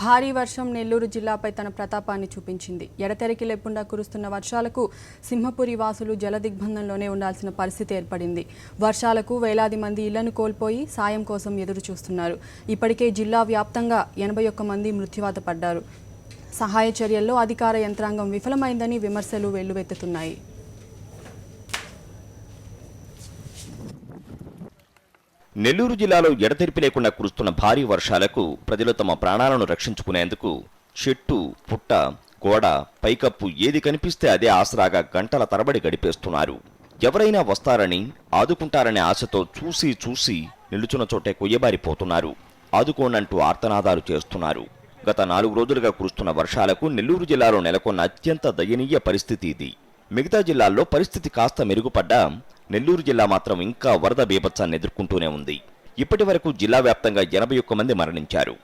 భారీ వర్షం నెల్లూరు జిల్లాపై తన ప్రతాపాన్ని చూపించింది. ఎడతెరికి లేకుండా కురుస్తున్న వర్షాలకు సింహపురి వాసులు జలదిగ్బంధంలోనే ఉండాల్సిన పరిస్థితి ఏర్పడింది. వర్షాలకు వేలాది మంది ఇళ్లను కోల్పోయి సాయం కోసం ఎదురు చూస్తున్నారు. ఇప్పటికే జిల్లా వ్యాప్తంగా 81 మంది మృత్యువాత పడ్డారు. సహాయ చర్యల్లో అధికార యంత్రాంగం విఫలమైందని విమర్శలు వెల్లువెత్తుతున్నాయి. నెల్లూరు జిల్లాలో ఎడతెరిపి లేకుండా కురుస్తున్న భారీ వర్షాలకు ప్రజలు తమ ప్రాణాలను రక్షించుకునేందుకు చెట్టు, పుట్ట, గోడ, పైకప్పు ఏది కనిపిస్తే అదే ఆసరాగా గంటల తరబడి గడిపేస్తున్నారు. ఎవరైనా వస్తారని, ఆదుకుంటారనే ఆశతో చూసి నిలుచున్న చోటే కొయ్యబారిపోతున్నారు. ఆదుకోనంటూ ఆర్తనాదాలు చేస్తున్నారు. గత 4 రోజులుగా కురుస్తున్న వర్షాలకు నెల్లూరు జిల్లాలో నెలకొన్న అత్యంత దయనీయ పరిస్థితి ఇది. మిగతా జిల్లాల్లో పరిస్థితి కాస్త మెరుగుపడ్డా నెల్లూరు జిల్లా మాత్రం ఇంకా వరద బీభత్సాన్ని ఎదుర్కొంటూనే ఉంది. ఇప్పటి వరకు జిల్లా వ్యాప్తంగా 81 మంది మరణించారు.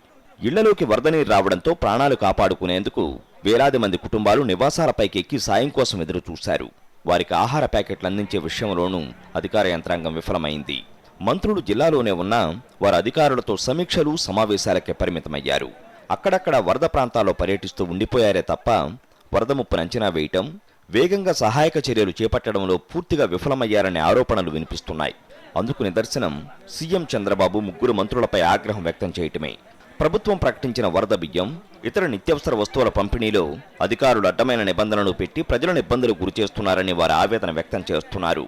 ఇళ్లలోకి వరద నీరు రావడంతో ప్రాణాలు కాపాడుకునేందుకు వేలాది మంది కుటుంబాలు నివాసాలపైకి ఎక్కి సాయం కోసం ఎదురు చూశారు. వారికి ఆహార ప్యాకెట్లు అందించే విషయంలోనూ అధికార యంత్రాంగం విఫలమైంది. మంత్రులు జిల్లాలోనే ఉన్నా వారు అధికారులతో సమీక్షలు, సమావేశాలకే పరిమితమయ్యారు. అక్కడక్కడ వరద ప్రాంతాల్లో పర్యటిస్తూ ఉండిపోయారే తప్ప వరద ముప్పును అంచనా వేయటం, వేగంగా సహాయక చర్యలు చేపట్టడంలో పూర్తిగా విఫలమయ్యారనే ఆరోపణలు వినిపిస్తున్నాయి. అందుకు నిదర్శనం సీఎం చంద్రబాబు 3 మంత్రులపై ఆగ్రహం వ్యక్తం చేయటమే. ప్రభుత్వం ప్రకటించిన వరద బియ్యం, ఇతర నిత్యావసర వస్తువుల పంపిణీలో అధికారులు అడ్డమైన నిబంధనలు పెట్టి ప్రజలను ఇబ్బందులు గురిచేస్తున్నారని వారు ఆవేదన వ్యక్తం చేస్తున్నారు.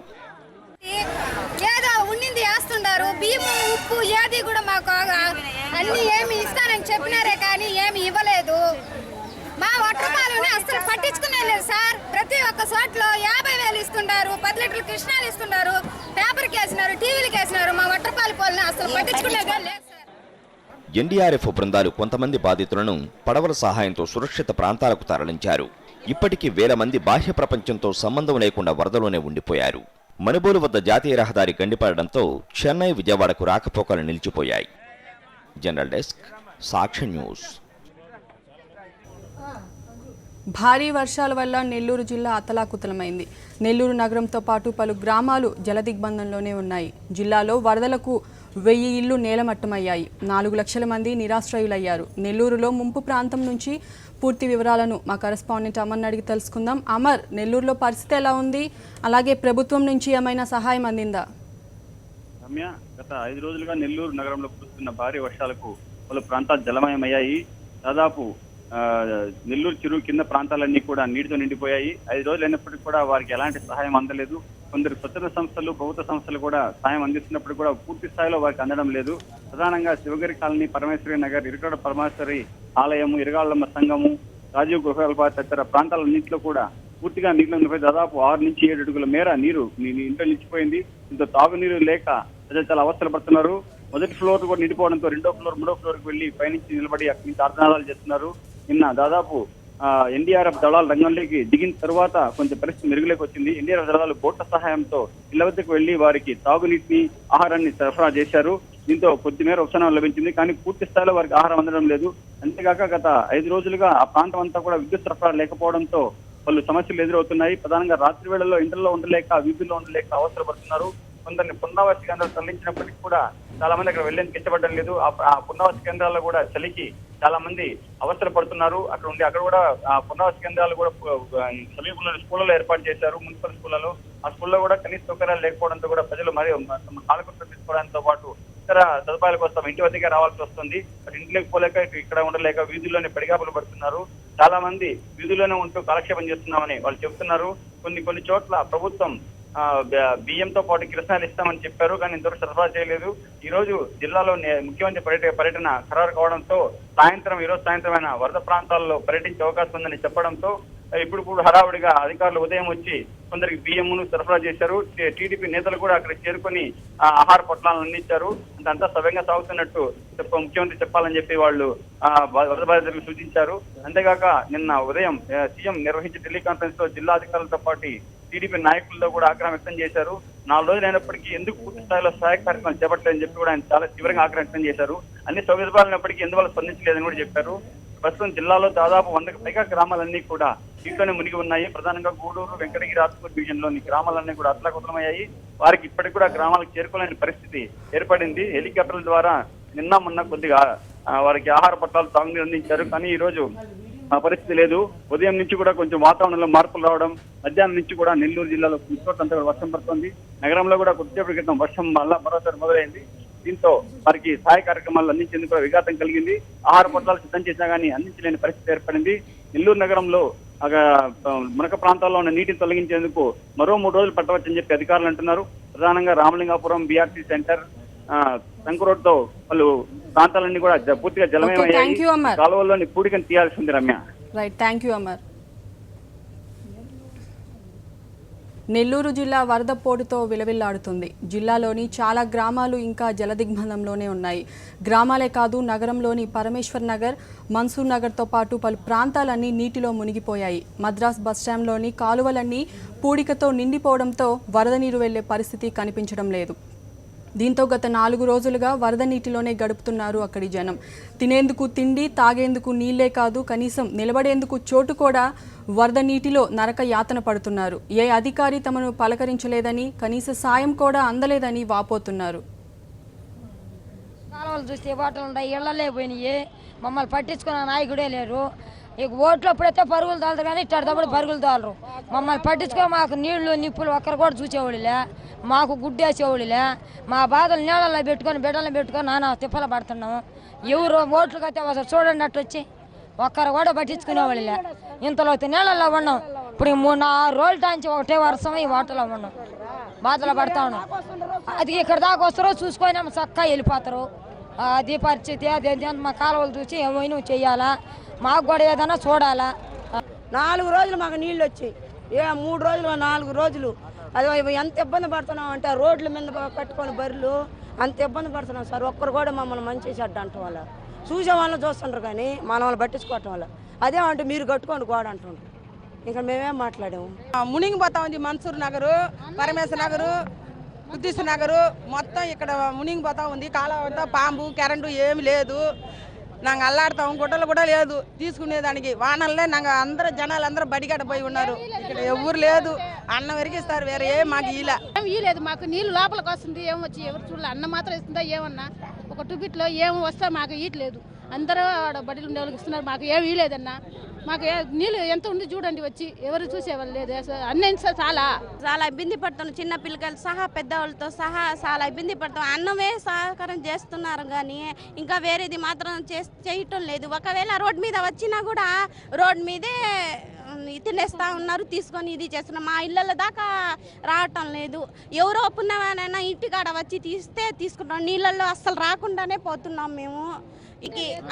బియ్యము, ఉప్పు ఏది కూడా మాకు అన్ని ఏమి ఇస్తానని చెప్పినారే కానీ ఏమి ఇవ్వలేదు. మా వట్రపాలను అసలు పట్టించుకునే లేదు సార్. ప్రతి ఒక్క చోట్లో 50,000 ఇస్తున్నారు, 10 లీటర్లు కృష్ణాలు ఇస్తున్నారు, పేపర్కి వేసినారు, టీవీలకు వేసినారు. మా వట్రపాల పోలను అసలు పట్టించుకునేదే లేదు సార్. ఎన్డీఆర్ఎఫ్ బృందాలు కొంతమంది బాధితులను పడవల సహాయంతో సురక్షిత ప్రాంతాలకు తరలించారు. ఇప్పటికీ వేల మంది బాహ్య ప్రపంచంతో సంబంధం లేకుండా వరదలోనే ఉండిపోయారు. మనుబోలు వద్ద జాతీయ రహదారి గండిపడడంతో చెన్నై, విజయవాడకు రాకపోకలు నిలిచిపోయాయి. జనరల్ డెస్క్, సాక్షి న్యూస్. భారీ వర్షాల వల్ల నెల్లూరు జిల్లా అతలాకుతలమైంది. నెల్లూరు నగరంతో పాటు పలు గ్రామాలు జలదిగ్బంధంలోనే ఉన్నాయి. జిల్లాలో వరదలకు 1000 ఇళ్లు నేలమట్టమయ్యాయి. 4 లక్షల మంది నిరాశ్రయులయ్యారు. నెల్లూరులో ముంపు ప్రాంతం నుంచి పూర్తి వివరాలను మా కరెస్పాండెంట్ అమర్ని అడిగి తెలుసుకుందాం. అమర్, నెల్లూరులో పరిస్థితి ఎలా ఉంది? అలాగే ప్రభుత్వం నుంచి ఏమైనా సహాయం అందిందా? రమ్య, గత 5 రోజులుగా నెల్లూరు నగరంలో కురుస్తున్న భారీ వర్షాలకు పలు ప్రాంతాలు జలమయమయ్యాయి. దాదాపు నెల్లూరు చెరువు కింద ప్రాంతాలన్నీ కూడా నీటితో నిండిపోయాయి. 5 రోజులు అయినప్పటికీ కూడా వారికి ఎలాంటి సహాయం అందలేదు. కొందరు స్వచ్ఛంద సంస్థలు, ప్రభుత్వ సంస్థలు కూడా సాయం అందిస్తున్నప్పుడు కూడా పూర్తి స్థాయిలో వారికి అందడం లేదు. ప్రధానంగా శివగిరి కాలనీ, పరమేశ్వరి నగర్, ఇరుకడ పరమేశ్వరి ఆలయము, ఇరగాళ్లమ్మ సంఘము, రాజీవ్ గృహాల తదితర ప్రాంతాలన్నింటిలో కూడా పూర్తిగా నీటిలో ఉండిపోయి దాదాపు 6 నుంచి 7 అడుగుల మేర నీరు ఇంట్లో నిలిచిపోయింది. ఇంత తాగునీరు లేక ప్రజలు చాలా అవస్థలు పడుతున్నారు. మొదటి ఫ్లోర్ కూడా నిండిపోవడంతో 2వ ఫ్లోర్, 3వ ఫ్లోర్కి వెళ్లి పైనుంచి నిలబడి అక్కడి నుంచి ఆర్తనాదాలు చేస్తున్నారు. నిన్న దాదాపు ఎన్డీఆర్ఎఫ్ దళాలు రంగంలోకి దిగిన తర్వాత కొంచెం పరిస్థితి మెరుగులోకి వచ్చింది. ఎన్డీఆర్ఎఫ్ దళాలు బోట్ల సహాయంతో ఇళ్ల వద్దకు వెళ్లి వారికి తాగునీటిని, ఆహారాన్ని సరఫరా చేశారు. దీంతో కొద్దిమేర ఉపశమనం లభించింది. కానీ పూర్తి స్థాయిలో వారికి ఆహారం అందడం లేదు. అంతేగాక గత 5 రోజులుగా ఆ ప్రాంతం అంతా కూడా విద్యుత్ సరఫరా లేకపోవడంతో పలు సమస్యలు ఎదురవుతున్నాయి. ప్రధానంగా రాత్రి వేళల్లో ఇంట్లో ఉండలేక, వీధుల్లో ఉండలేక అవసరం పడుతున్నారు. కొందరిని పునరావాస కేంద్రాలు తరలించినప్పటికీ కూడా చాలా మంది అక్కడ వెళ్లేందుకు ఇష్టపడడం లేదు. ఆ పునరావాస కేంద్రాల్లో కూడా చలికి చాలా మంది అవసర పడుతున్నారు. అక్కడ కూడా ఆ పునరావాస కేంద్రాలు కూడా సమీపంలో స్కూళ్ళలో ఏర్పాటు చేశారు, మున్సిపల్ స్కూళ్ళలో. ఆ స్కూల్లో కూడా కనీస సౌకర్యాలు లేకపోవడంతో కూడా ప్రజలు మరి తమ కాలకృతం తీసుకోవడంతో పాటు ఇతర సదుపాయాల కోసం ఇంటి వద్దకే రావాల్సి వస్తుంది. ఇంట్లోకి పోలేక ఇక్కడ ఉండలేక వీధుల్లోనే పడిగాపులు పడుతున్నారు. చాలా మంది వీధుల్లోనే ఉంటూ కాలక్షేపం చేస్తున్నామని వాళ్ళు చెబుతున్నారు. కొన్ని చోట్ల ప్రభుత్వం బియ్యంతో పాటు కిరసనాలు ఇస్తామని చెప్పారు, కానీ ఇంతవరకు సరఫరా చేయలేదు. ఈ రోజు జిల్లాలో ముఖ్యమంత్రి పర్యటన ఖరారు కావడంతో ఈ రోజు సాయంత్రం వరద ప్రాంతాల్లో పర్యటించే అవకాశం ఉందని చెప్పడంతో ఇప్పుడు హడావుడిగా అధికారులు ఉదయం వచ్చి కొందరికి బియ్యమును సరఫరా చేశారు. టీడీపీ నేతలు కూడా అక్కడ చేరుకొని ఆహార పొట్లాలను అందించారు. అంతా సవ్యంగా సాగుతున్నట్టు ముఖ్యమంత్రి చెప్పాలని చెప్పి వాళ్ళు వరద బాధితులకు సూచించారు. అంతేగాక నిన్న ఉదయం సీఎం నిర్వహించిన టెలికాన్ఫరెన్స్ లో జిల్లా అధికారులతో పాటు టీడీపీ నాయకులతో కూడా ఆగ్రహం వ్యక్తం చేశారు. 4 రోజులు అయినప్పటికీ ఎందుకు పూర్తి స్థాయిలో సహాయక కార్యక్రమాలు చేపట్టలేదని చెప్పి కూడా ఆయన చాలా తీవ్రంగా ఆగ్రహం వ్యక్తం చేశారు. అన్ని సౌకర్యాలు ఉన్నప్పటికీ ఎందువల్ల స్పందించలేదని కూడా చెప్పారు. ప్రస్తుతం జిల్లాలో దాదాపు 100కు పైగా గ్రామాలన్నీ కూడా నీటిలోనే మునిగి ఉన్నాయి. ప్రధానంగా గూడూరు, వెంకటగిరి, ఆత్మూరు డివిజన్ లోని గ్రామాలన్నీ కూడా అతలాకుతలమయ్యాయి. వారికి ఇప్పటికి కూడా గ్రామాలకు చేరుకోలేని పరిస్థితి ఏర్పడింది. హెలికాప్టర్ల ద్వారా నిన్న మొన్న కొద్దిగా వారికి ఆహార పట్టాలు తాగునీరు అందించారు. కానీ ఈ రోజు ఆ పరిస్థితి లేదు. ఉదయం నుంచి కూడా కొంచెం వాతావరణంలో మార్పులు రావడం, మధ్యాహ్నం నుంచి కూడా నెల్లూరు జిల్లాలో కొన్ని చోట్లంతా కూడా వర్షం పడుతుంది. నగరంలో కూడా కొద్దిసేపటి క్రితం వర్షం మరోసారి మొదలైంది. దీంతో వారికి సహాయ కార్యక్రమాలు అందించేందుకు కూడా విఘాతం కలిగింది. ఆహార పట్టాలు సిద్ధం చేసినా కానీ అందించలేని పరిస్థితి ఏర్పడింది. నెల్లూరు నగరంలో మునక ప్రాంతాల్లో ఉన్న నీటిని తొలగించేందుకు మరో 3 రోజులు పట్టవచ్చని చెప్పి అధికారులు అంటున్నారు. ప్రధానంగా రామలింగాపురం, బీఆర్టీ సెంటర్, సంకు రోడ్ తో పలు ప్రాంతాలన్నీ కూడా పూర్తిగా జలమయమయ్యాయి. కాలువల్లోని పూడికను తీయాల్సి ఉంది. Ramya. Right, thank you Amar. Nellore జిల్లా వరద పోటుతో విలవిల్లాడుతుంది. జిల్లాలోని చాలా గ్రామాలు ఇంకా జలదిగ్బంధంలోనే ఉన్నాయి. గ్రామాలే కాదు, నగరంలోని పరమేశ్వర్ నగర్, మన్సూర్ నగర్తో పాటు పలు ప్రాంతాలన్నీ నీటిలో మునిగిపోయాయి. మద్రాస్ బస్టాండ్లోని కాలువలన్నీ పూడికతో నిండిపోవడంతో వరద నీరు వెళ్లే పరిస్థితి కనిపించడం లేదు. దీంతో గత 4 రోజులుగా వరద నీటిలోనే గడుపుతున్నారు అక్కడి జనం. తినేందుకు తిండి, తాగేందుకు నీళ్లే కాదు, కనీసం నిలబడేందుకు చోటు కూడా వరద నీటిలో నరక యాతన పడుతున్నారు. ఏ అధికారి తమను పలకరించలేదని, కనీస సాయం కూడా అందలేదని వాపోతున్నారు. కాలువలు చూస్తే బాటలు ఉన్నాయి, ఇళ్లలే పోయినాయి. మమ్మల్ని పట్టించుకున్న నాయకుడే లేరు. ఇక ఓట్లు అప్పుడైతే పరుగులు తాళరు కానీ ఇట్టేటప్పుడు పరుగులు తాళరు. మమ్మల్ని పట్టించుకో, మాకు నీళ్లు నిప్పులు ఒక్కరు కూడా చూసేవాళ్ళులే, మాకు గుడ్డేసేవాళ్ళులే. మా బాధలు నీళ్ళల్లో పెట్టుకొని బిడ్డలను పెట్టుకొని నానా తిప్పలు పడుతున్నాము. ఎవరు ఓట్లకి అయితే అసలు చూడండి అట్టు వచ్చి ఒక్కరు కూడా పట్టించుకునేవాళ్ళులే. ఇంతలో నీళ్ళల్లో ఉన్నాం. ఇప్పుడు 3-4 రోజుల నుంచి ఒకటే వర్షం ఈ వాటలో ఉన్నాం, బాధలు పడతా ఉన్నాం. అది ఇక్కడ దాకా వస్తారో చూసుకొని చక్కగా వెళ్ళిపోతారు. అది పరిస్థితి. అదే మా కాలువలు చూసి ఏమైనా చెయ్యాలా, మాకు కూడా ఏదైనా చూడాలా. 4 రోజులు మాకు నీళ్ళు వచ్చాయి. 3 రోజులు 4 రోజులు అది ఎంత ఇబ్బంది పడుతున్నాం అంటే రోడ్ల మీద కట్టుకొని బర్రెలు అంత ఇబ్బంది పడుతున్నాం సార్. ఒక్కరు కూడా మమ్మల్ని మంచి చెడ్డ అంటాం వల్ల చూసే వాళ్ళని చూస్తుంటారు కానీ మన వాళ్ళు పట్టించుకోవటం వల్ల అదే అంటే మీరు కట్టుకోండి గోడ అంటుండ్రు. ఇంకా మేమేం మాట్లాడాము. మునిగిపోతా ఉంది మన్సూర్ నగరు, పరమేశ్వర నగరు, బుద్ధిస్ట్ నగరు మొత్తం ఇక్కడ మునిగిపోతా ఉంది. కాలువ అంతా పాంబు, కరెంటు ఏమి లేదు. నాங்கள் అల్లాడతాం, గుడ్డలు కూడా లేదు తీసుకునేదానికి. వానల్లే నాங்கள் అందరూ జనాలు అందరూ బడిగడ పోయి ఉన్నారు. ఇక్కడ ఎవరు లేదు. అన్నం వెరిగిస్తారు, వేరే ఏం మాకు లేదు. మాకు నీళ్ళు లోపలికి వస్తుంది, ఏం వచ్చి ఎవరు చూడలే. అన్నం మాత్రం ఇస్తుందా ఏమన్నా, ఒక టుబిట్లో ఏం వస్తా మాకు ఈయట్లేదు. అందరూ బడిలు ఉండే వాళ్ళకి ఇస్తున్నారు, మాకు ఏమి ఇయలేదన్నా. మాకు నీళ్ళు ఎంత ఉంది చూడండి, వచ్చి ఎవరు చూసేవాళ్ళు లేదు. అన్నీ చాలా ఇబ్బంది పడుతున్నాం. చిన్న పిల్లకాయలు సహా పెద్దవాళ్ళతో సహా చాలా ఇబ్బంది పడతాం. అన్నమే సహకారం చేస్తున్నారు కానీ ఇంకా వేరేది మాత్రం చేయటం లేదు. ఒకవేళ రోడ్ మీద వచ్చినా కూడా రోడ్ మీదే తినేస్తా ఉన్నారు, తీసుకొని ఇది చేస్తున్నారు. మా ఇళ్ళ దాకా రావటం లేదు. ఎవరో పుణ్యమైనా ఇంటికాడ వచ్చి తీసుకుంటాం. నీళ్ళల్లో అస్సలు రాకుండానే పోతున్నాం మేము.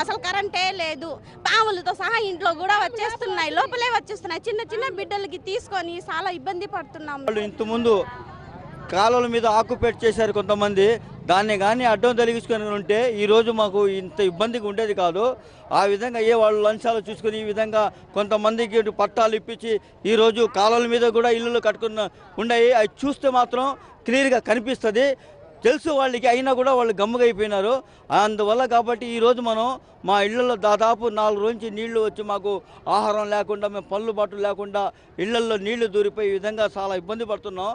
అసలు కరెంటే లేదు. పాములతో సహా ఇంట్లో కూడా వచ్చేస్తున్నాయి, లోపలే వచ్చేస్తున్నాయి. చిన్న చిన్న బిడ్డలకి తీసుకొని చాలా ఇబ్బంది పడుతున్నాం. ఇంతకుముందు కాలువల మీద ఆక్యుపేట్ చేశారు కొంతమంది. దాన్ని కానీ అడ్డం తొలగించుకొని ఉంటే ఈరోజు మాకు ఇంత ఇబ్బందిగా ఉండేది కాదు. ఆ విధంగా వాళ్ళు లంచాలు చూసుకుని ఈ విధంగా కొంతమందికి పట్టాలు ఇప్పించి ఈరోజు కాలువల మీద కూడా ఇల్లులు కట్టుకున్న ఉన్నాయి. అవి చూస్తే మాత్రం క్లియర్గా కనిపిస్తుంది. తెలుసు వాళ్ళకి, అయినా కూడా వాళ్ళు గమ్ముగైపోయినారు. అందువల్ల కాబట్టి ఈరోజు మనం మా ఇళ్లలో దాదాపు 4 రోజుల నుంచి నీళ్లు వచ్చి మాకు ఆహారం లేకుండా, మేము పనులు బాటలు లేకుండా ఇళ్లల్లో నీళ్లు దూరిపోయి ఈ విధంగా చాలా ఇబ్బంది పడుతున్నాం.